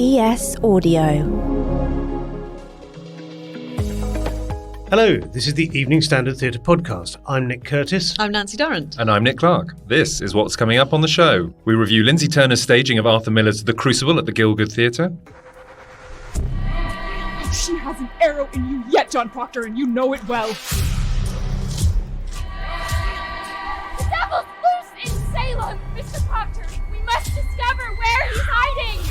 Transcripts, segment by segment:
ES Audio. Hello, this is the Evening Standard Theatre Podcast. I'm Nick Curtis. I'm Nancy Durrant. And I'm Nick Clark. This is what's coming up on the show. We review Lyndsey Turner's staging of Arthur Miller's The Crucible at the Gielgud Theatre. She has an arrow in you yet, John Proctor, and you know it well. The devil's loose in Salem, Mr. Proctor. We must discover where he's hiding.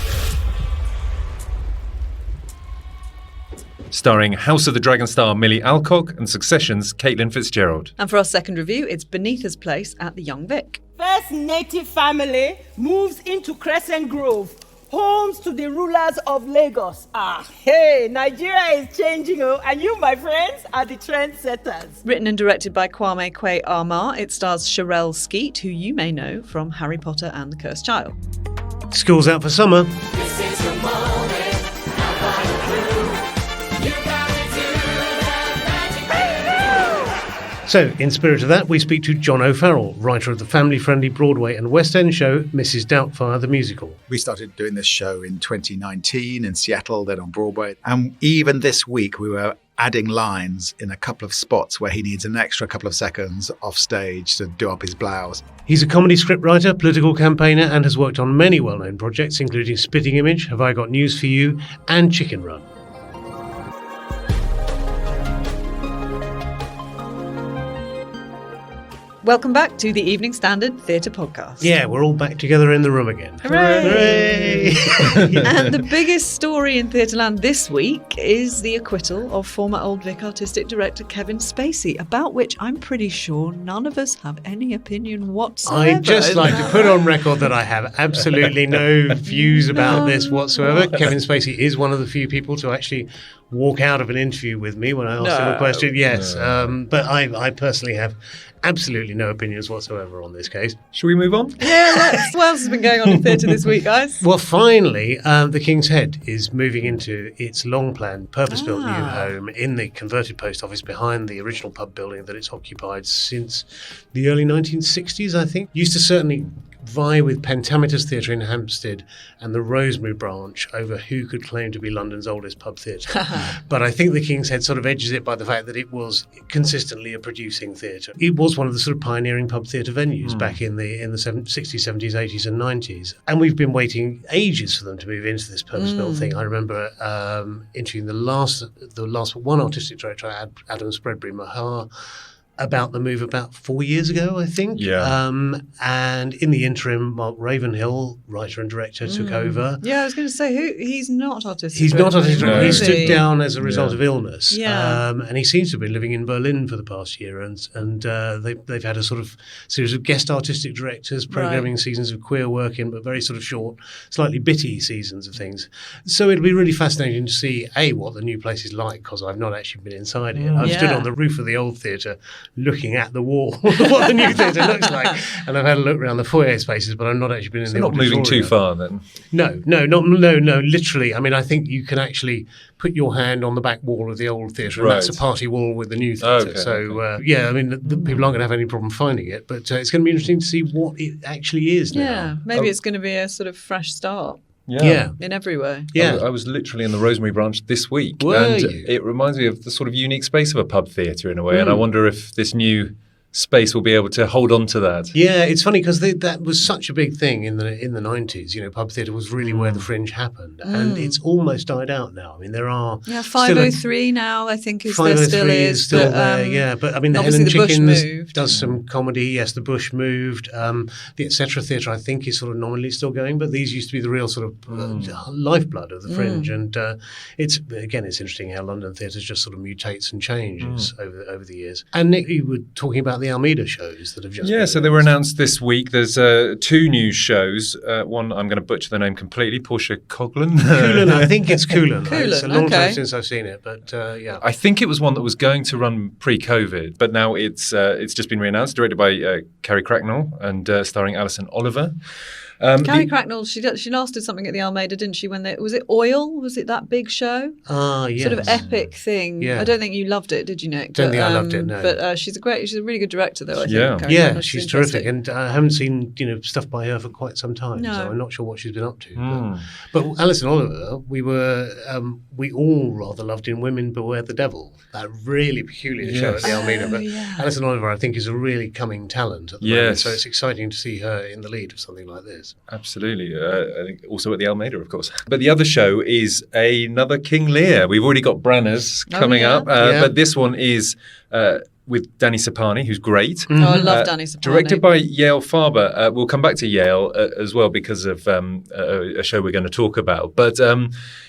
Starring House of the Dragon star Millie Alcock and Succession's Caitlin Fitzgerald. And for our second review, it's Beneatha's place at the Young Vic. First native family moves into Crescent Grove, homes to the rulers of Lagos. Nigeria is changing, and you, my friends, are the trendsetters. Written and directed by Kwame Kwei-Armah, it stars Cherrelle Skeete, who you may know from Harry Potter and the Cursed Child. School's out for summer. This is your moment. So, in spirit of that, we speak to John O'Farrell, writer of the family-friendly Broadway and West End show Mrs Doubtfire, the musical. We started doing this show in 2019 in Seattle, then on Broadway. And even this week, we were adding lines in a couple of spots where he needs an extra couple of seconds off stage to do up his blouse. He's a comedy scriptwriter, political campaigner, and has worked on many well-known projects, including Spitting Image, Have I Got News For You, and Chicken Run. Welcome back to the Evening Standard Theatre Podcast. Yeah, we're all back together in the room again. Hooray! And the biggest story in Theatreland this week is the acquittal of former Old Vic artistic director Kevin Spacey, about which I'm pretty sure none of us have any opinion whatsoever. I'd just like to put on record that I have absolutely no views about this whatsoever. Kevin Spacey is one of the few people to actually walk out of an interview with me when I asked him a question. Yes, but I personally have absolutely no opinions whatsoever on this case. Shall we move on? Yeah, let's. What else has been going on in theatre this week, guys? Well, finally, the King's Head is moving into its long-planned, purpose-built new home in the converted post office behind the original pub building that it's occupied since the early 1960s, I think. Used to certainly vie with Pentameter's Theatre in Hampstead and the Rosemary branch over who could claim to be London's oldest pub theatre. But I think the King's Head sort of edges it by the fact that it was consistently a producing theatre. It was one of the sort of pioneering pub theatre venues back in the 60s, 70s, 80s and 90s. And we've been waiting ages for them to move into this purpose-built thing. I remember interviewing the last one artistic director, Adam Spreadbury Mahar, about the move about 4 years ago, I think. Yeah. And in the interim, Mark Ravenhill, writer and director, took over. Yeah, I was going to say, he's not artistic. He's not artistic. No. He stood down as a result of illness. Yeah. And he seems to have been living in Berlin for the past year. And they've had a sort of series of guest artistic directors, programming seasons of queer work in, but very sort of short, slightly bitty seasons of things. So it'll be really fascinating to see, what the new place is like, because I've not actually been inside it. I've stood on the roof of the old theatre looking at the wall of what the new theatre looks like, and I've had a look around the foyer spaces, but I've not actually been in the auditorium. Not moving too far then? No, literally. I mean, I think you can actually put your hand on the back wall of the old theatre, and that's a party wall with the new theatre. I mean, the people aren't going to have any problem finding it, but it's going to be interesting to see what it actually is now. Yeah, maybe it's going to be a sort of fresh start. Yeah. In every way. Yeah. I was literally in the Rosemary branch this week. Were you? It reminds me of the sort of unique space of a pub theatre in a way. And I wonder if this new space will be able to hold on to that. Yeah, it's funny because that was such a big thing in the 90s. You know, pub theatre was really where the fringe happened, and it's almost died out now. I mean, there are 503 now. I think still is still there. Yeah, but I mean, the Hen and Chickens does some comedy. Yes, the Bush moved. The Etc. Theatre, I think, is sort of nominally still going, but these used to be the real sort of lifeblood of the fringe. And it's interesting how London theatre just sort of mutates and changes over the years. And Nick, you were talking about the Almeida shows that have just been so they were announced this week. There's two new shows. One, I'm going to butcher the name completely, Portia Coughlin. Coughlin, I think it's Coughlin. It's a long time okay. since I've seen it, but yeah. I think it was one that was going to run pre-COVID, but now it's just been re-announced, directed by Kerry Cracknell and starring Alison Oliver. Carrie Cracknell, she last did something at the Almeida, didn't she? Was it Oil? Was it that big show? Yes. Sort of epic thing. Yeah. I don't think you loved it, did you, Nick? Don't think I loved it, no. But she's a really good director, though. I think. Yeah. Carrie Cracknell, She's fantastic. terrific, and I haven't seen stuff by her for quite some time, No. so I'm not sure what she's been up to. But Alison Oliver, we all rather loved in Women Beware the Devil, that really peculiar show at the Almeida. But Alison Oliver, I think, is a really coming talent at the moment, so it's exciting to see her in the lead of something like this. Absolutely. I think also at the Almeida, of course. But the other show is another King Lear. We've already got Branners coming up, but this one is with Danny Sapani, who's great. Oh, I love Danny Sapani. Directed by Yale Farber. We'll come back to Yale as well because of a show we're going to talk about. But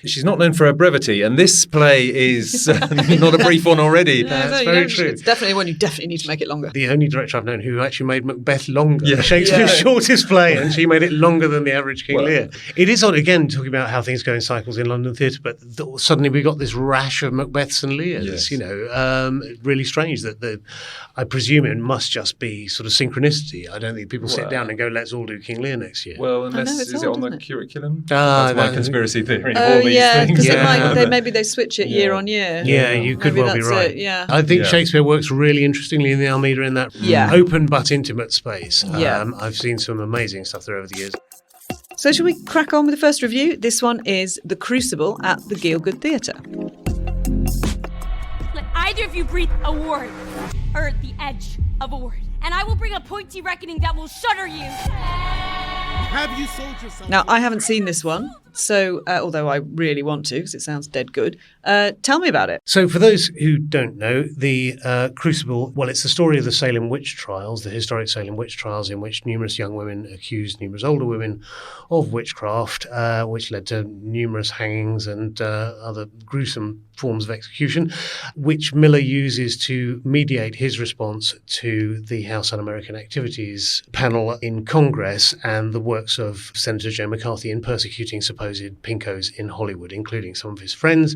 she's not known for her brevity, and this play is not a brief one already. That's very true. It's definitely one you definitely need to make it longer. The only director I've known who actually made Macbeth longer. Shakespeare's shortest play, and she made it longer than the average King Lear. It is odd, again, talking about how things go in cycles in London theatre, but suddenly we got this rash of Macbeths and Lears, really strange that I presume it must just be sort of synchronicity. I don't think people sit down and go, let's all do King Lear next year. Well, unless it's is odd, it on the isn't it? curriculum? That's my conspiracy theory of all these things. Because maybe they switch it year on year. Yeah, you could well be right. I think Shakespeare works really interestingly in the Almeida in that open but intimate space. I've seen some amazing stuff there over the years. So shall we crack on with the first review? This one is The Crucible at the Gielgud Theatre. Let either of you breathe a word, or the edge of a word, and I will bring a pointy reckoning that will shudder you. Have you sold yourself? Now, I haven't seen this one, so although I really want to, because it sounds dead good. Tell me about it. So for those who don't know, the Crucible, well, it's the story of the Salem witch trials, the historic Salem witch trials in which numerous young women accused numerous older women of witchcraft, which led to numerous hangings and other gruesome forms of execution, which Miller uses to mediate his response to the House Un-American Activities panel in Congress and the works of Senator Joe McCarthy in persecuting supposed pinkos in Hollywood, including some of his friends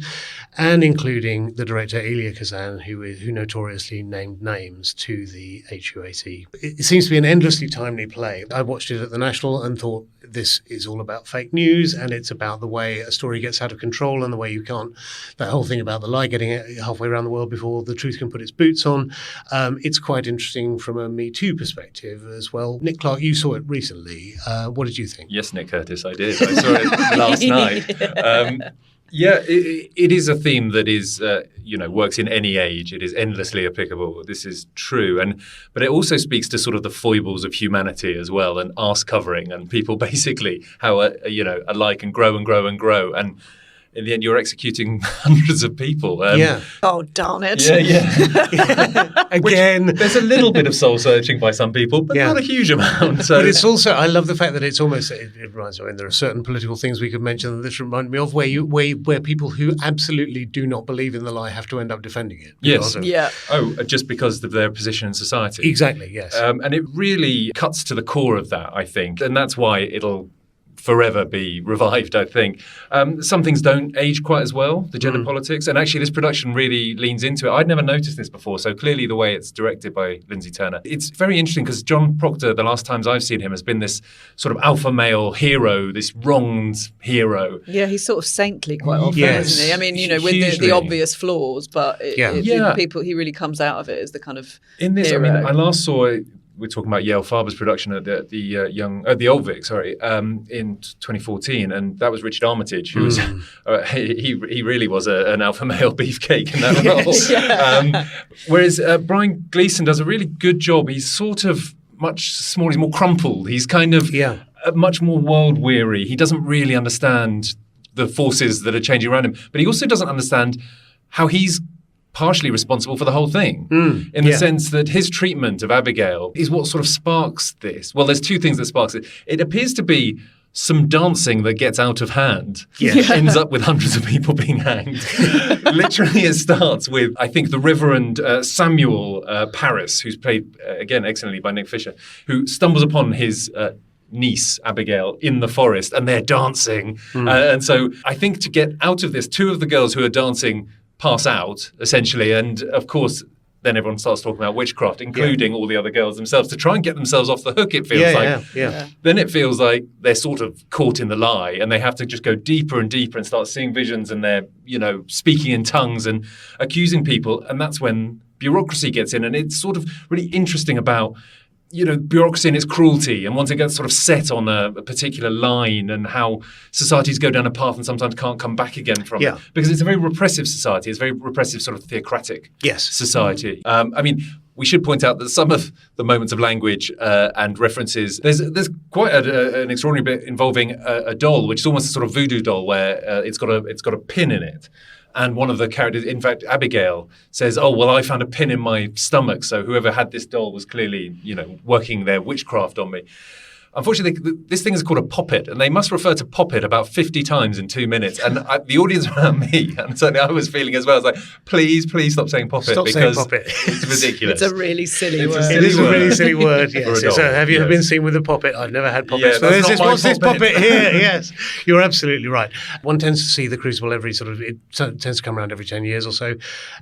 and including the director Elia Kazan, who notoriously named names to the HUAC. It seems to be an endlessly timely play. I watched it at the National and thought this is all about fake news, and it's about the way a story gets out of control and the way you can't, that whole thing about the lie getting halfway around the world before the truth can put its boots on. It's quite interesting from a Me Too perspective as well. Nick Clark, you saw it recently. What did you think? Yes, Nick Curtis, I did. I saw it last night. It is a theme that is, works in any age. It is endlessly applicable. This is true. But it also speaks to sort of the foibles of humanity as well, and arse covering, and people basically how a lie can grow and grow and grow. And in the end, you're executing hundreds of people. Oh, darn it. Again. There's a little bit of soul searching by some people, but not a huge amount. So. But it's also, I love the fact that it's almost, it reminds me, and there are certain political things we could mention that this reminded me of, where people who absolutely do not believe in the lie have to end up defending it. Yes. Just because of their position in society. Exactly, yes. And it really cuts to the core of that, I think. And that's why it'll forever be revived, I think. Some things don't age quite as well, the gender politics, and actually this production really leans into it. I'd never noticed this before, so clearly the way it's directed by Lyndsey Turner. It's very interesting because John Proctor, the last times I've seen him, has been this sort of alpha male hero, this wronged hero. Yeah, he's sort of saintly quite often, isn't he? I mean, with the obvious flaws, but people, he really comes out of it as the kind of hero. I mean, I last saw it. We're talking about Yale Farber's production of the Old Vic, in 2014, and that was Richard Armitage, who was he really was an alpha male beefcake in that role. Whereas Brian Gleeson does a really good job. He's sort of much smaller, he's more crumpled. He's kind of much more world weary. He doesn't really understand the forces that are changing around him, but he also doesn't understand how he's partially responsible for the whole thing in the sense that his treatment of Abigail is what sort of sparks this. Well, there's two things that sparks it. It appears to be some dancing that gets out of hand, ends up with hundreds of people being hanged. Literally, it starts with, I think, the Reverend Samuel Paris, who's played, again, excellently by Nick Fisher, who stumbles upon his niece, Abigail, in the forest, and they're dancing. And so I think to get out of this, two of the girls who are dancing pass out, essentially, and of course then everyone starts talking about witchcraft, including all the other girls themselves, to try and get themselves off the hook, it feels like. Then it feels like they're sort of caught in the lie and they have to just go deeper and deeper and start seeing visions, and they're, speaking in tongues and accusing people. And that's when bureaucracy gets in. And it's sort of really interesting about bureaucracy and its cruelty, and once it gets sort of set on a particular line, and how societies go down a path and sometimes can't come back again from it. Because it's a very repressive society. It's a very repressive sort of theocratic society. We should point out that some of the moments of language and references, there's quite an extraordinary bit involving a doll, which is almost a sort of voodoo doll where it's got a pin in it. And one of the characters, in fact, Abigail, says, "Oh, well, I found a pin in my stomach, so whoever had this doll was clearly, working their witchcraft on me." Unfortunately, this thing is called a poppet, and they must refer to poppet about 50 times in 2 minutes. And the audience around me, and certainly I was feeling as well, I was like, please stop saying poppet, because it's ridiculous. It's a really silly word. It is a really silly word, yes. So have you ever been seen with a poppet? I've never had poppets. What's this poppet here? Yes, you're absolutely right. One tends to see the Crucible it tends to come around every 10 years or so.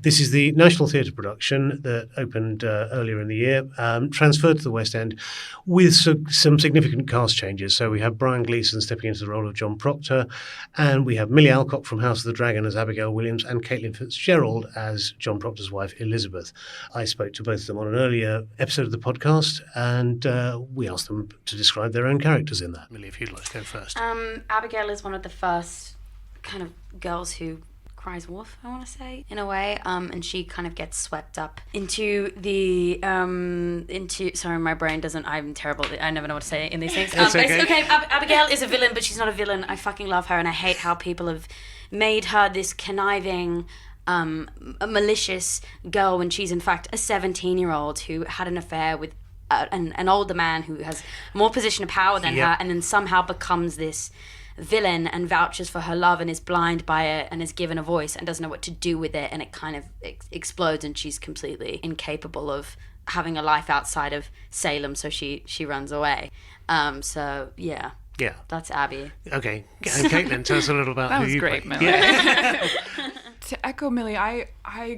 This is the National Theatre production that opened earlier in the year, transferred to the West End with some significant cast changes. So we have Brian Gleeson stepping into the role of John Proctor, and we have Millie Alcock from House of the Dragon as Abigail Williams, and Caitlin Fitzgerald as John Proctor's wife, Elizabeth. I spoke to both of them on an earlier episode of the podcast, and we asked them to describe their own characters in that. Millie, if you'd like to go first. Abigail is one of the first kind of girls who cries wolf, I want to say, in a way, and she kind of gets swept up into the sorry, my brain doesn't, I'm terrible, I never know what to say in these things. It's okay. Abigail is a villain, but she's not a villain. I fucking love her, and I hate how people have made her this conniving, a malicious girl when she's in fact a 17-year-old who had an affair with an older man who has more position of power than her, and then somehow becomes this villain and vouches for her love and is blind by it and is given a voice and doesn't know what to do with it, and it kind of explodes, and she's completely incapable of having a life outside of Salem, so she runs away. That's Abby. Okay, and Caitlin, tell us a little about that who was you great, play. Millie. To echo Millie, I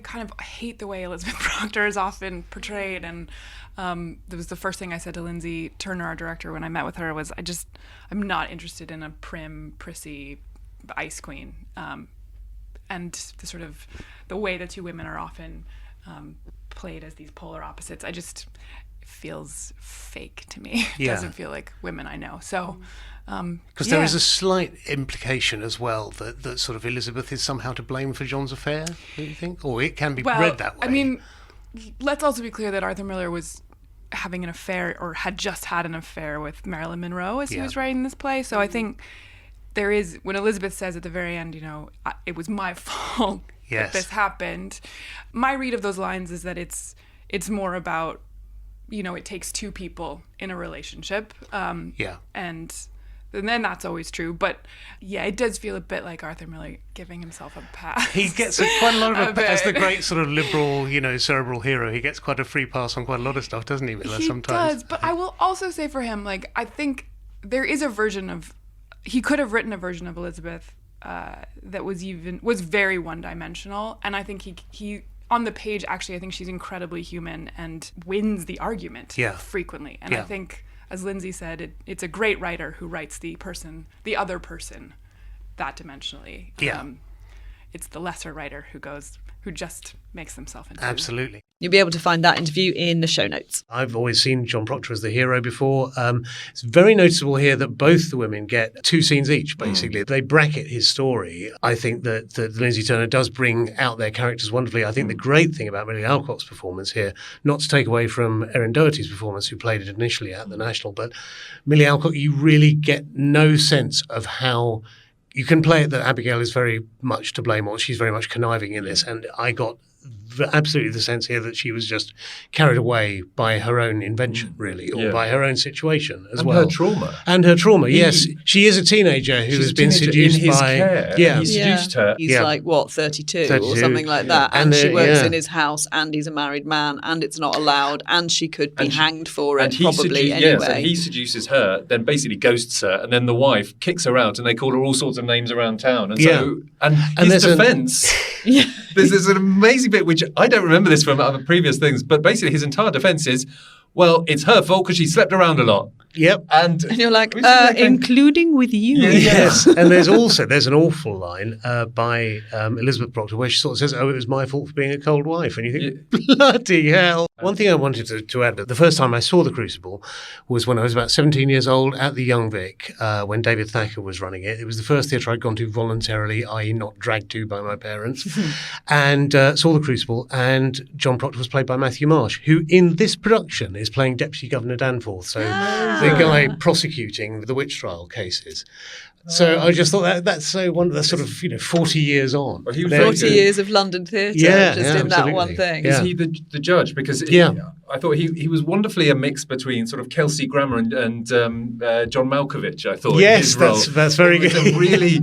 kind of hate the way Elizabeth Proctor is often portrayed, and that was the first thing I said to Lyndsey Turner, our director, when I met with her, was I'm not interested in a prim, prissy ice queen. And the sort of the way the two women are often played as these polar opposites, it feels fake to me. It doesn't feel like women I know. So because there is a slight implication as well that sort of Elizabeth is somehow to blame for John's affair, do you think? Or it can be read that way. I mean, let's also be clear that Arthur Miller was having an affair, or had just had an affair, with Marilyn Monroe as he was writing this play. So I think there is, when Elizabeth says at the very end, it was my fault that this happened. My read of those lines is that it's more about, it takes two people in a relationship. And then that's always true. But it does feel a bit like Arthur Miller giving himself a pass. He gets quite a lot of as the great sort of liberal, cerebral hero. He gets quite a free pass on quite a lot of stuff, doesn't he, Miller? Sometimes. He does, but I will also say for him, I think there is a version of, he could have written a version of Elizabeth that was very one-dimensional, and I think he on the page, actually, I think she's incredibly human and wins the argument frequently. And I think, as Lyndsey said, it's a great writer who writes the other person that dimensionally. It's the lesser writer who just makes themselves into. Absolutely. You'll be able to find that interview in the show notes. I've always seen John Proctor as the hero before. It's very noticeable here that both the women get 2 scenes each, basically. They bracket his story. I think that Lyndsey Turner does bring out their characters wonderfully. I think the great thing about Millie Alcock's performance here, not to take away from Erin Doherty's performance, who played it initially at the National, but Millie Alcock, you really get no sense of how... You can play it that Abigail is very much to blame, or she's very much conniving in this, and I got absolutely the sense here that she was just carried away by her own invention, really, or by her own situation as well. And her trauma. Yes. She is a teenager who has been seduced in his by... care. Yeah. He seduced her. He's 32 or something like that. And she works in his house, and he's a married man, and it's not allowed, and she could be hanged for it probably anyway. Yes, and he seduces her, then basically ghosts her, and then the wife kicks her out, and they call her all sorts of names around town. And so, and his defence... There's an amazing bit, which I don't remember this from other previous things, but basically his entire defense is, well, it's her fault because she slept around a lot. Yep. And you're like, including with you. Yes. And there's an awful line by Elizabeth Proctor where she sort of says, oh, it was my fault for being a cold wife. And you think, bloody hell. One thing I wanted to add, the first time I saw The Crucible was when I was about 17 years old at the Young Vic, when David Thacker was running it. It was the first theatre I'd gone to voluntarily, i.e. not dragged to by my parents, and saw The Crucible. And John Proctor was played by Matthew Marsh, who in this production is playing Deputy Governor Danforth. So the guy prosecuting the witch trial cases. So I just thought that's so wonderful. That's sort of 40 years on. Well, 40 years of London theatre, in absolutely. that one thing. Is he the judge? Because I thought he was wonderfully a mix between sort of Kelsey Grammer and John Malkovich. I thought. Yes, in his role. that's very good. It was a really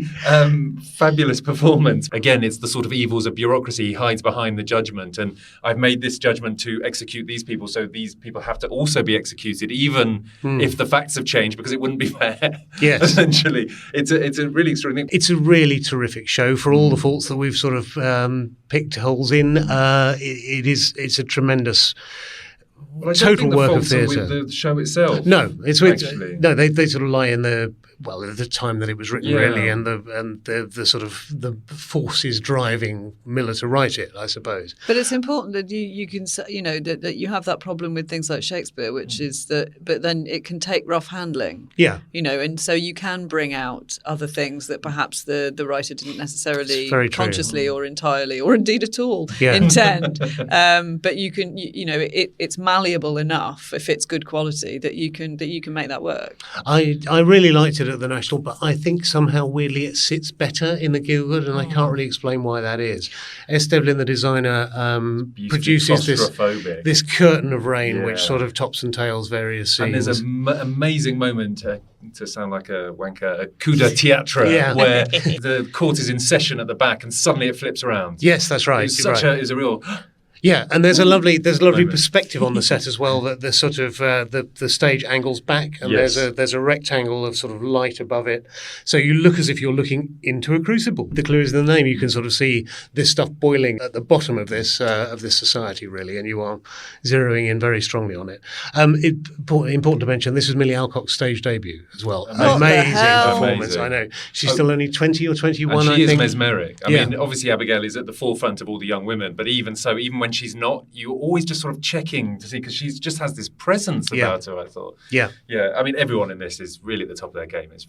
fabulous performance. Again, it's the sort of evils of bureaucracy. He hides behind the judgment, and I've made this judgment to execute these people, so these people have to also be executed, even if the facts have changed, because it wouldn't be fair. Yes, essentially. It's a really extraordinary thing. It's a really terrific show for all the faults that we've sort of picked holes in. It's a tremendous total work of theatre. With the show itself. No, they sort of lie in the at the time that it was written, really, and the sort of the forces driving Miller to write it, I suppose. But it's important that you can that you have that problem with things like Shakespeare, which is that, but then it can take rough handling. Yeah, and so you can bring out other things that perhaps the writer didn't necessarily consciously or entirely or indeed at all intend. But you can, it's malleable enough if it's good quality that you can make that work. I really liked it at the National, but I think somehow weirdly it sits better in the Gielgud, and I can't really explain why that is. S. Devlin, the designer, produces this curtain of rain which sort of tops and tails various scenes. And there's an amazing moment, to sound like a wanker, a coup de théâtre, where the court is in session at the back and suddenly it flips around. Yes, that's right. It's a real... Yeah, and there's a lovely perspective on the set as well. That the sort of the stage angles back, and there's a rectangle of sort of light above it, so you look as if you're looking into a crucible. The clue is in the name. You can sort of see this stuff boiling at the bottom of this society, really, and you are zeroing in very strongly on it. Important to mention, this was Millie Alcock's stage debut as well. Amazing performance. I know she's still only 20 or 21. And I she think. is mesmeric. I mean, obviously Abigail is at the forefront of all the young women, but even so, even when she's not, you're always just sort of checking to see, because she just has this presence about her, I thought. Yeah. I mean, everyone in this is really at the top of their game. It's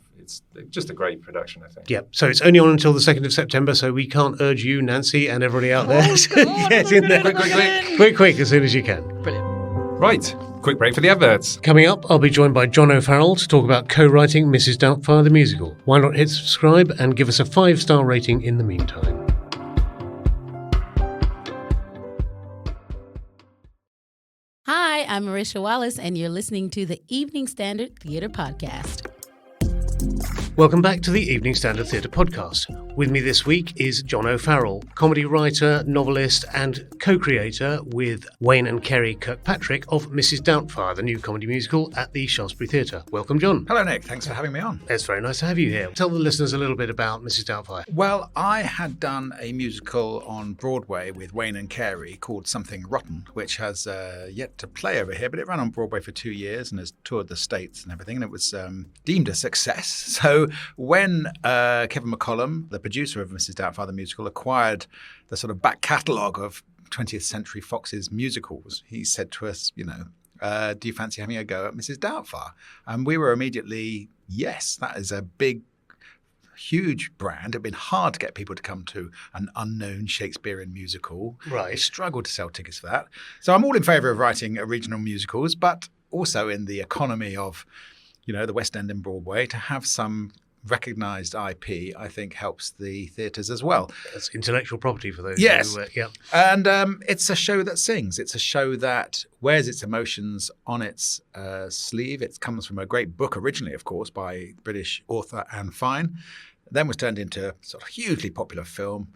just a great production, I think. Yeah. So it's only on until the 2nd of September, so we can't urge you, Nancy, and everybody out there to get in there. Quick, as soon as you can. Brilliant. Right. Quick break for the adverts. Coming up, I'll be joined by John O'Farrell to talk about co-writing Mrs Doubtfire the musical. Why not hit subscribe and give us a 5-star rating in the meantime? Hi, I'm Marisha Wallace, and you're listening to the Evening Standard Theatre Podcast. Welcome back to the Evening Standard Theatre Podcast. With me this week is John O'Farrell, comedy writer, novelist and co-creator with Wayne and Kerry Kirkpatrick of Mrs Doubtfire, the new comedy musical at the Shaftesbury Theatre. Welcome, John. Hello, Nick. Thanks for having me on. It's very nice to have you here. Tell the listeners a little bit about Mrs Doubtfire. Well, I had done a musical on Broadway with Wayne and Carey called Something Rotten, which has yet to play over here, but it ran on Broadway for 2 years and has toured the States and everything, and it was deemed a success. So when Kevin McCollum, the producer of Mrs Doubtfire the musical, acquired the sort of back catalogue of 20th Century Fox's musicals, he said to us, do you fancy having a go at Mrs Doubtfire? And we were immediately, yes, that is a big, huge brand. It had been hard to get people to come to an unknown Shakespearean musical. Right. We struggled to sell tickets for that. So I'm all in favour of writing original musicals, but also in the economy of, the West End and Broadway, to have some recognised IP, I think, helps the theatres as well. It's intellectual property for those. Yes. Yeah. And it's a show that sings. It's a show that wears its emotions on its sleeve. It comes from a great book originally, of course, by British author Anne Fine, then was turned into a sort of hugely popular film.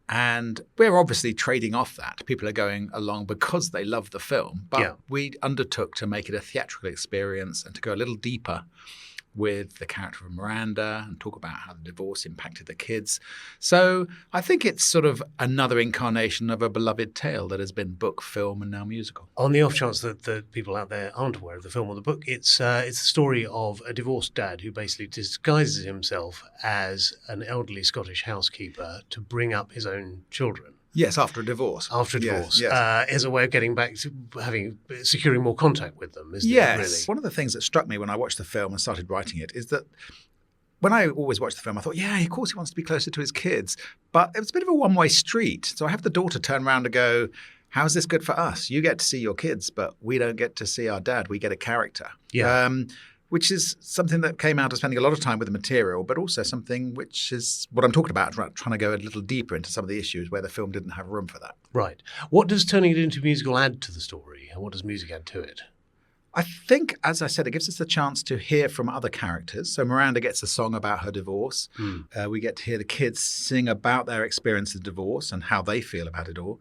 And we're obviously trading off that. People are going along because they love the film. But we undertook to make it a theatrical experience and to go a little deeper with the character of Miranda and talk about how the divorce impacted the kids. So I think it's sort of another incarnation of a beloved tale that has been book, film, and now musical. On the off chance that the people out there aren't aware of the film or the book, it's the story of a divorced dad who basically disguises himself as an elderly Scottish housekeeper to bring up his own children. Yes, after a divorce. After a divorce. Yes. As a way of getting back to securing more contact with them, isn't yes. it, really? One of the things that struck me when I watched the film and started writing it is that when I always watched the film, I thought, yeah, of course he wants to be closer to his kids. But it was a bit of a one-way street. So I have the daughter turn around and go, how's this good for us? You get to see your kids, but we don't get to see our dad. We get a character. Yeah. Which is something that came out of spending a lot of time with the material, but also something which is what I'm talking about, trying to go a little deeper into some of the issues where the film didn't have room for that. Right. What does turning it into a musical add to the story? And what does music add to it? I think, as I said, it gives us the chance to hear from other characters. So Miranda gets a song about her divorce. We get to hear the kids sing about their experience of divorce and how they feel about it all.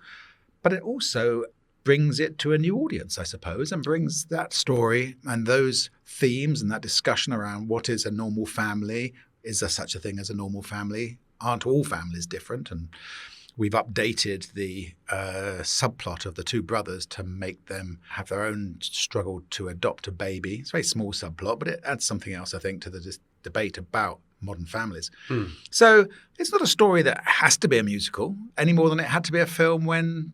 But it also brings it to a new audience, I suppose, and brings that story and those themes and that discussion around what is a normal family. Is there such a thing as a normal family? Aren't all families different? And we've updated the subplot of the two brothers to make them have their own struggle to adopt a baby. It's a very small subplot, but it adds something else, I think, to the debate about modern families. So it's not a story that has to be a musical any more than it had to be a film when,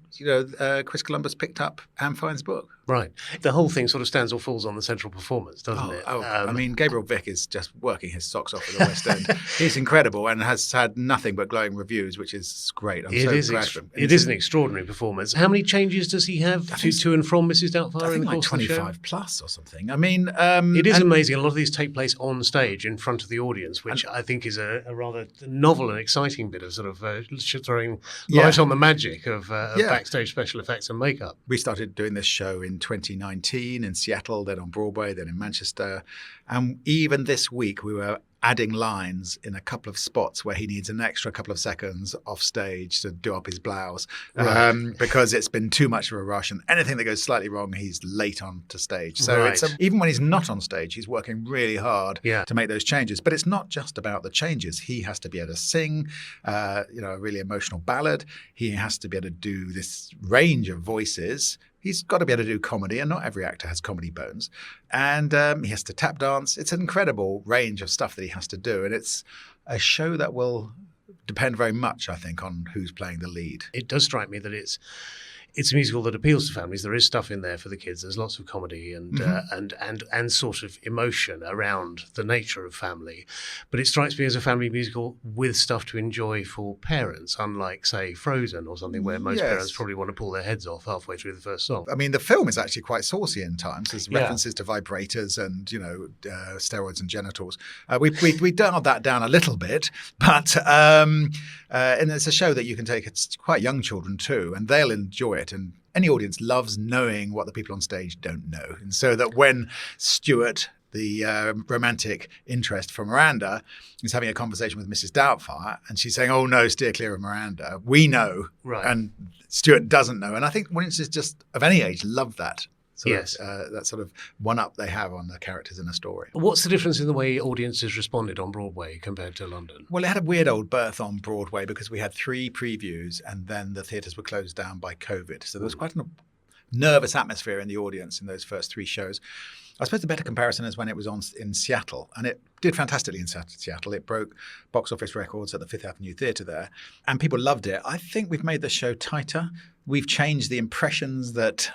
Chris Columbus picked up Anne Fine's book. Right. The whole thing sort of stands or falls on the central performance, doesn't it? I mean, Gabriel Vic is just working his socks off at the West End. He's incredible and has had nothing but glowing reviews, which is great. I'm so glad for him. It is an extraordinary performance. How many changes does he have to and from Mrs Doubtfire in the course of the show? 25 plus or something. I mean... it is amazing. A lot of these take place on stage in front of the audience, which I think is a rather novel and exciting bit of sort of throwing light on the magic of backstage special effects and makeup. We started doing this show in 2019 in Seattle, then on Broadway, then in Manchester. And even this week, we were adding lines in a couple of spots where he needs an extra couple of seconds off stage to do up his blouse because it's been too much of a rush, and anything that goes slightly wrong, he's late on to stage. So even when he's not on stage, he's working really hard to make those changes. But it's not just about the changes. He has to be able to sing, a really emotional ballad. He has to be able to do this range of voices. He's got to be able to do comedy, and not every actor has comedy bones. And he has to tap dance. It's an incredible range of stuff that he has to do. And it's a show that will depend very much, I think, on who's playing the lead. It does strike me that it's a musical that appeals to families. There is stuff in there for the kids. There's lots of comedy and sort of emotion around the nature of family. But it strikes me as a family musical with stuff to enjoy for parents, unlike, say, Frozen or something where most parents probably want to pull their heads off halfway through the first song. I mean, the film is actually quite saucy in times. There's references to vibrators and, steroids and genitals. We dialed that down a little bit, but and it's a show that you can take. It's quite young children too, and they'll enjoy it. And any audience loves knowing what the people on stage don't know. And so that when Stuart, the romantic interest for Miranda, is having a conversation with Mrs Doubtfire, and she's saying, oh no, steer clear of Miranda, we know. Right. And Stuart doesn't know. And I think audiences just of any age love that. That sort of one-up they have on the characters in a story. What's the difference in the way audiences responded on Broadway compared to London? Well, it had a weird old birth on Broadway because we had 3 previews and then the theatres were closed down by COVID. So there was quite a nervous atmosphere in the audience in those first 3 shows. I suppose the better comparison is when it was on in Seattle, and it did fantastically in Seattle. It broke box office records at the Fifth Avenue Theatre there, and people loved it. I think we've made the show tighter. We've changed the impressions that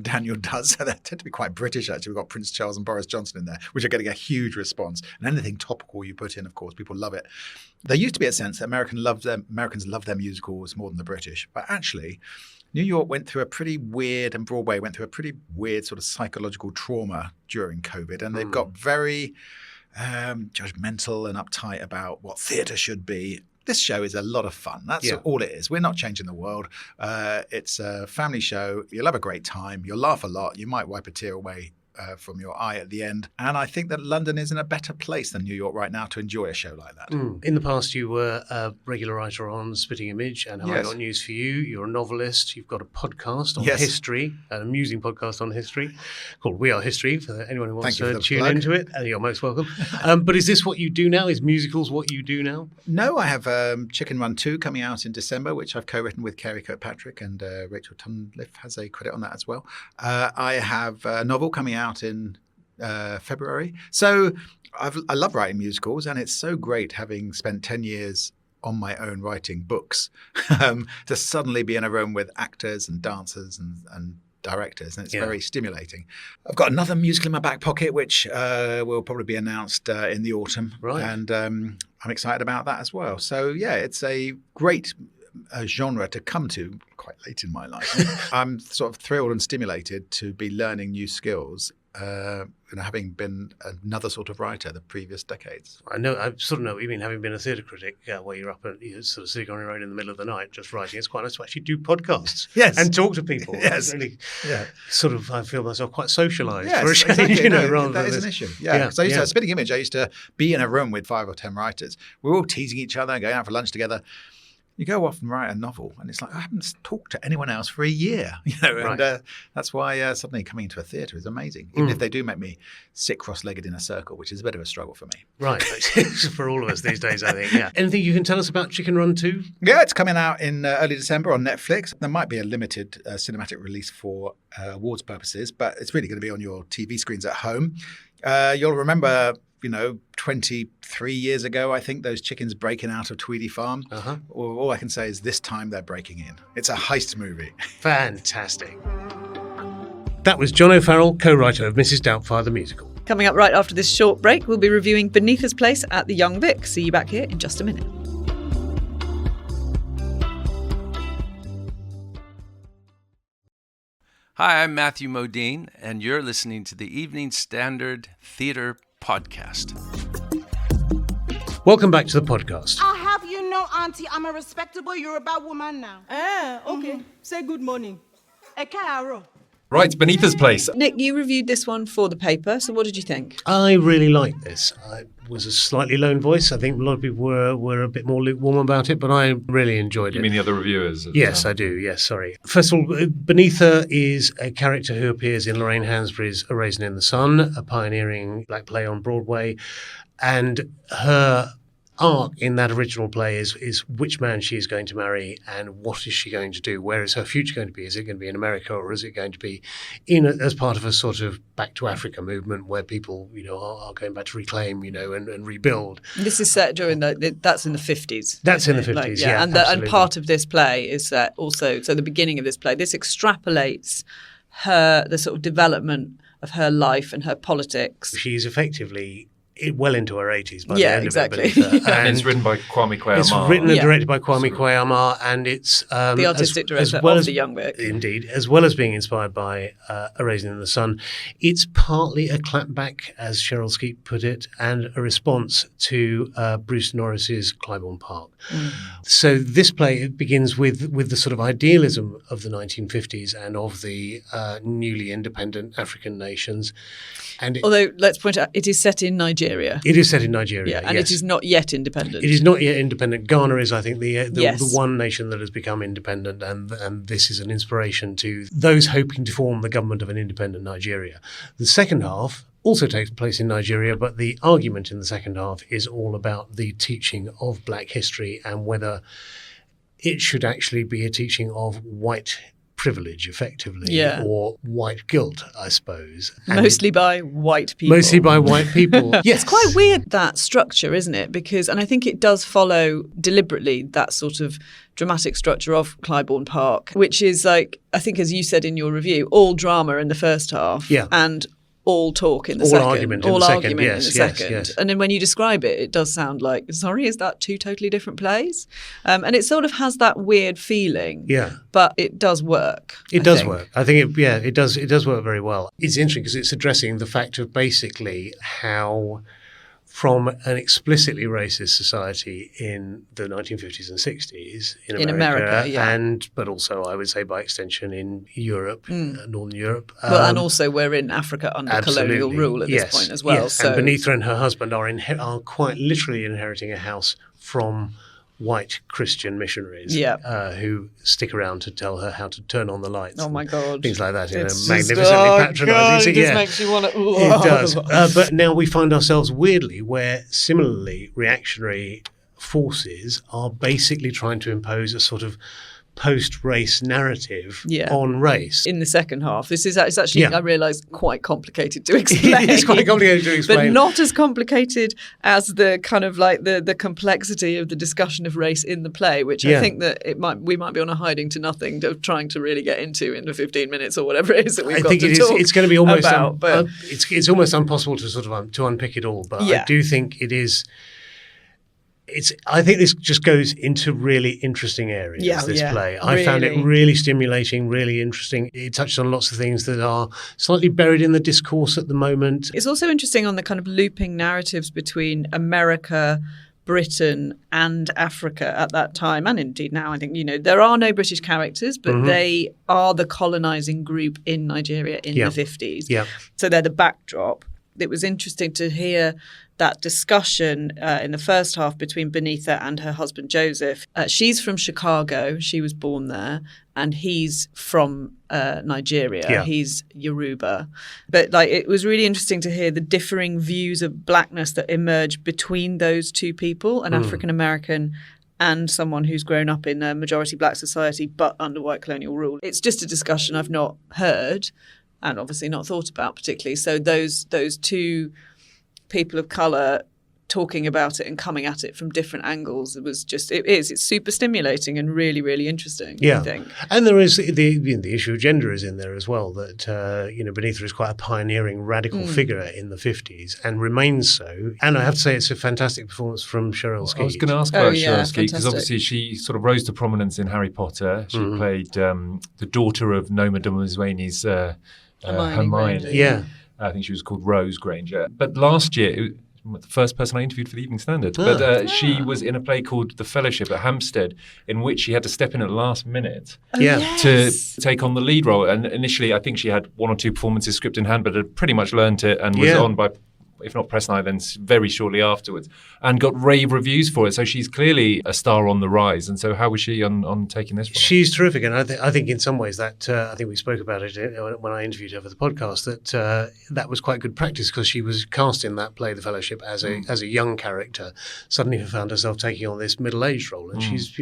Daniel does. So they tend to be quite British, actually. We've got Prince Charles and Boris Johnson in there, which are getting a huge response. And anything topical you put in, of course, people love it. There used to be a sense that Americans love their musicals more than the British. But actually, New York went through a pretty weird, and Broadway went through a pretty weird sort of psychological trauma during COVID. And they've got very judgmental and uptight about what theatre should be. This show is a lot of fun. That's all it is. We're not changing the world. It's a family show. You'll have a great time. You'll laugh a lot. You might wipe a tear away from your eye at the end. And I think that London is in a better place than New York right now to enjoy a show like that. In the past, you were a regular writer on Spitting Image and Have I Got News for You. You're a novelist. You've got a podcast on history, an amusing podcast on history called We Are History for anyone who wants to tune into it. You're most welcome. But is this what you do now? Is musicals what you do now? No, I have Chicken Run 2 coming out in December, which I've co-written with Kerry Kirkpatrick, and Rachel Tunliffe has a credit on that as well. I have a novel coming out in February. So I love writing musicals, and it's so great having spent 10 years on my own writing books to suddenly be in a room with actors and dancers and directors, and it's very stimulating. I've got another musical in my back pocket, which will probably be announced in the autumn, and I'm excited about that as well. So it's a great genre to come to quite late in my life. I'm sort of thrilled and stimulated to be learning new skills, having been another sort of writer the previous decades. I sort of know what you mean, having been a theatre critic, where you're up and you're sort of sitting on your own in the middle of the night just writing. It's quite nice to actually do podcasts and talk to people. Yes. Really, sort of, I feel myself quite socialised. Yes, for a change, exactly. rather that than is an issue. So I used to Spitting Image. I used to be in a room with 5 or 10 writers. We were all teasing each other, going out for lunch together. You go off and write a novel, and it's like, I haven't talked to anyone else for a year, and that's why suddenly coming into a theatre is amazing, even if they do make me sit cross-legged in a circle, which is a bit of a struggle for me. Right, for all of us these days, I think, Anything you can tell us about Chicken Run 2? Yeah, it's coming out in early December on Netflix. There might be a limited cinematic release for awards purposes, but it's really going to be on your TV screens at home. You'll remember 23 years ago, I think, those chickens breaking out of Tweedy Farm. All I can say is this time they're breaking in. It's a heist movie. Fantastic. That was John O'Farrell, co-writer of Mrs Doubtfire, the musical. Coming up right after this short break, we'll be reviewing Beneatha's place at the Young Vic. See you back here in just a minute. Hi, I'm Matthew Modine, and you're listening to the Evening Standard Theatre Podcast. Welcome back to the podcast. I'll have you know, Auntie, I'm a respectable Yoruba woman now. Okay. Say good morning. Ekaro. Right, Beneatha's Place. Nick, you reviewed this one for the paper, so what did you think? I really liked this. I was a slightly lone voice. I think a lot of people were a bit more lukewarm about it, but I really enjoyed it. You mean the other reviewers? Yes, I do. Yes, sorry. First of all, Beneatha is a character who appears in Lorraine Hansberry's A Raisin in the Sun, a pioneering black play on Broadway, and her arc in that original play is which man she is going to marry and what is she going to do? Where is her future going to be? Is it going to be in America, or is it going to be as part of a sort of back to Africa movement where people, are going back to reclaim, and rebuild? This is set during that's in the 50s. That's in the 50s, and part of this play is that also, so the beginning of this play, this extrapolates the sort of development of her life and her politics. She's effectively well into her 80s by the end exactly. of it. And it's written by Kwame Kwei-Armah. It's written and directed by Kwame Kwei-Armah, and it's the artistic director of the Young Vic. Indeed, as well as being inspired by A Raisin in the Sun. It's partly a clapback, as Cherrelle Skeete put it, and a response to Bruce Norris's Clybourne Park. So this play begins with the sort of idealism of the 1950s and of the newly independent African nations. Although, let's point out, it is set in Nigeria. It is set in Nigeria, and it is not yet independent. It is not yet independent. Ghana is, I think, the one nation that has become independent, and this is an inspiration to those hoping to form the government of an independent Nigeria. The second half also takes place in Nigeria, but the argument in the second half is all about the teaching of black history and whether it should actually be a teaching of white privilege, effectively, or white guilt, I suppose. Mostly by white people. Mostly by white people. Yes. It's quite weird, that structure, isn't it? And I think it does follow deliberately that sort of dramatic structure of Clybourne Park, which is like, I think as you said in your review, all drama in the first half and all talk in the second. Argument in the second. Yes. And then when you describe it, it does sound like, sorry, is that two totally different plays? And it sort of has that weird feeling. Yeah. But it does work. It does work. I think it does work very well. It's interesting because it's addressing the fact of basically how from an explicitly racist society in the 1950s and 60s in America, but also I would say by extension in Europe, Northern Europe. And also we're in Africa under colonial rule at this point as well. Yes. So. And Beneatha and her husband are quite literally inheriting a house from white Christian missionaries who stick around to tell her how to turn on the lights. Oh my God. Things like that in a magnificently patronising. It just makes you want to... It does. But now we find ourselves weirdly where similarly reactionary forces are basically trying to impose a sort of post-race narrative on race. In the second half. It's actually, I realise, quite complicated to explain. It's quite complicated to explain. But not as complicated as the kind of like the complexity of the discussion of race in the play, which I think that we might be on a hiding to nothing of trying to really get into in the 15 minutes or whatever it is that we've got to talk it's going to be almost about. It's almost impossible to sort of to unpick it all, but I do think it is... I think this just goes into really interesting areas, this play. I found it really stimulating, really interesting. It touched on lots of things that are slightly buried in the discourse at the moment. It's also interesting on the kind of looping narratives between America, Britain and Africa at that time, and indeed now. I think, there are no British characters, but they are the colonising group in Nigeria in the 50s. Yeah. So they're the backdrop. It was interesting to hear that discussion in the first half between Beneatha and her husband Joseph. She's from Chicago. She was born there. And he's from Nigeria. Yeah. He's Yoruba. But it was really interesting to hear the differing views of blackness that emerged between those two people, an African American and someone who's grown up in a majority black society but under white colonial rule. It's just a discussion I've not heard and obviously not thought about particularly. So those two people of colour talking about it and coming at it from different angles, it's super stimulating and really, really interesting, I think. And there is the issue of gender is in there as well, that Beneatha is quite a pioneering radical figure in the 50s and remains so. And I have to say it's a fantastic performance from Cherrelle Skeete. I was going to ask about Cherrelle Skeete because obviously she sort of rose to prominence in Harry Potter. She played the daughter of Noma Dumuzweni's Hermione. Yeah. I think she was called Rose Granger. But last year, the first person I interviewed for the Evening Standard, she was in a play called The Fellowship at Hampstead, in which she had to step in at the last minute to take on the lead role. And initially, I think she had one or two performances script in hand, but had pretty much learnt it and was on by, if not Press Night, then very shortly afterwards, and got rave reviews for it. So she's clearly a star on the rise. And so how was she on taking this role? She's terrific. And I think in some ways that, I think we spoke about it when I interviewed her for the podcast, that was quite good practice because she was cast in that play, The Fellowship, as a young character, suddenly found herself taking on this middle-aged role. And she's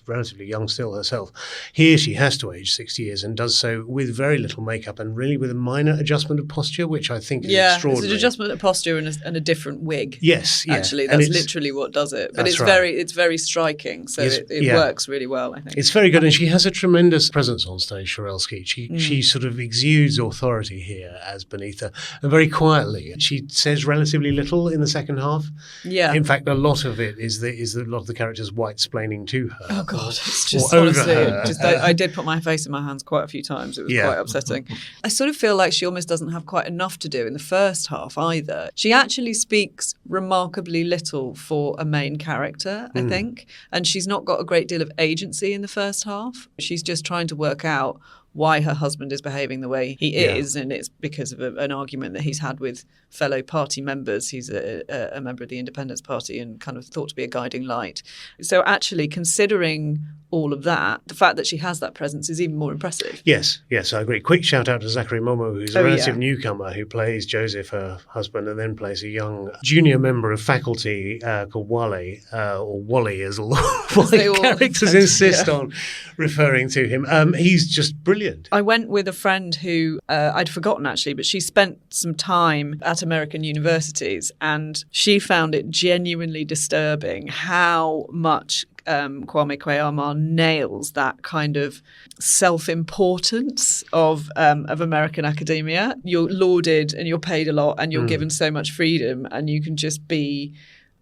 relatively young still herself. Here she has to age 60 years and does so with very little makeup and really with a minor adjustment of posture, which I think is extraordinary. It's an adjustment of posture and a different wig. Yes, actually, that's literally what does it. But it's very striking, so it works really well, I think. It's very good, and she has a tremendous presence on stage, Cherrelle Skeete. She sort of exudes authority here as Beneatha, and very quietly. She says relatively little in the second half. Yeah. In fact, a lot of it is a lot of the characters white-splaining to her. Oh God, it's just honestly, I did put my face in my hands quite a few times. It was quite upsetting. I sort of feel like she almost doesn't have quite enough to do in the first half either. She actually speaks remarkably little for a main character, I think, and she's not got a great deal of agency in the first half. She's just trying to work out why her husband is behaving the way he is, and it's because of an argument that he's had with fellow party members. He's a member of the Independence Party and kind of thought to be a guiding light. So actually, considering all of that, the fact that she has that presence is even more impressive. Yes, I agree. Quick shout out to Zachary Momo, who's a relative newcomer who plays Joseph, her husband, and then plays a young junior member of faculty called Wale, or Wally as all the characters insist on referring to him. He's just brilliant. I went with a friend who I'd forgotten actually, but she spent some time at American universities and she found it genuinely disturbing how much Kwame Kwei-Armah nails that kind of self-importance of American academia. You're lauded and you're paid a lot and you're given so much freedom and you can just be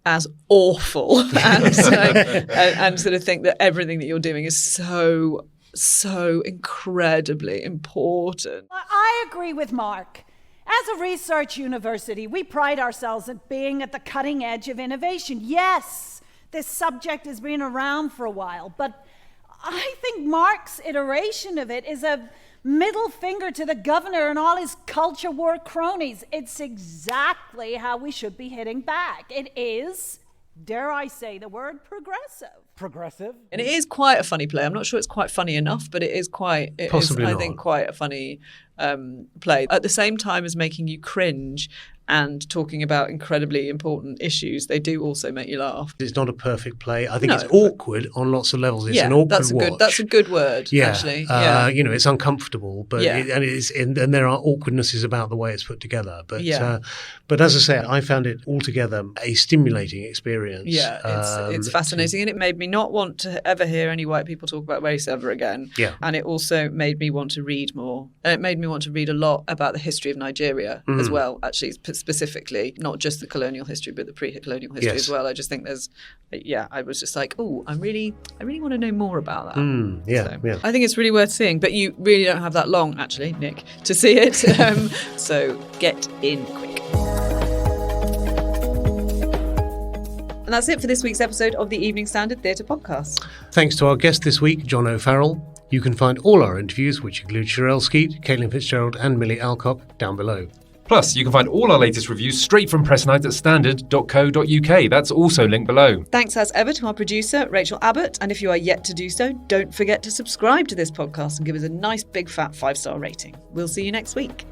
as awful and sort of think that everything that you're doing is so incredibly important. I agree with Mark. As a research university, we pride ourselves at being at the cutting edge of innovation. Yes, this subject has been around for a while, but I think Mark's iteration of it is a middle finger to the governor and all his culture war cronies. It's exactly how we should be hitting back. It is, dare I say the word, progressive. Progressive? And it is quite a funny play. I'm not sure it's quite funny enough, but it is, I think, quite a funny play. At the same time as making you cringe and talking about incredibly important issues, they do also make you laugh. It's not a perfect play. I think it's awkward on lots of levels. It's an awkward watch. That's a good word, actually. It's uncomfortable, but and there are awkwardnesses about the way it's put together. But as I say, I found it altogether a stimulating experience. Yeah, it's fascinating, and it made me not want to ever hear any white people talk about race ever again. Yeah. And it also made me want to read more. And it made me want to read a lot about the history of Nigeria as well, actually, specifically, not just the colonial history, but the pre-colonial history as well. I just think I was just like, oh, I really want to know more about that. I think it's really worth seeing, but you really don't have that long, actually, Nick, to see it. So get in quick. And that's it for this week's episode of the Evening Standard Theatre Podcast. Thanks to our guest this week, John O'Farrell. You can find all our interviews, which include Cherrelle Skeete, Caitlin Fitzgerald and Millie Alcock, down below. Plus, you can find all our latest reviews straight from Press Night at standard.co.uk. That's also linked below. Thanks as ever to our producer, Rachel Abbott. And if you are yet to do so, don't forget to subscribe to this podcast and give us a nice big fat 5-star rating. We'll see you next week.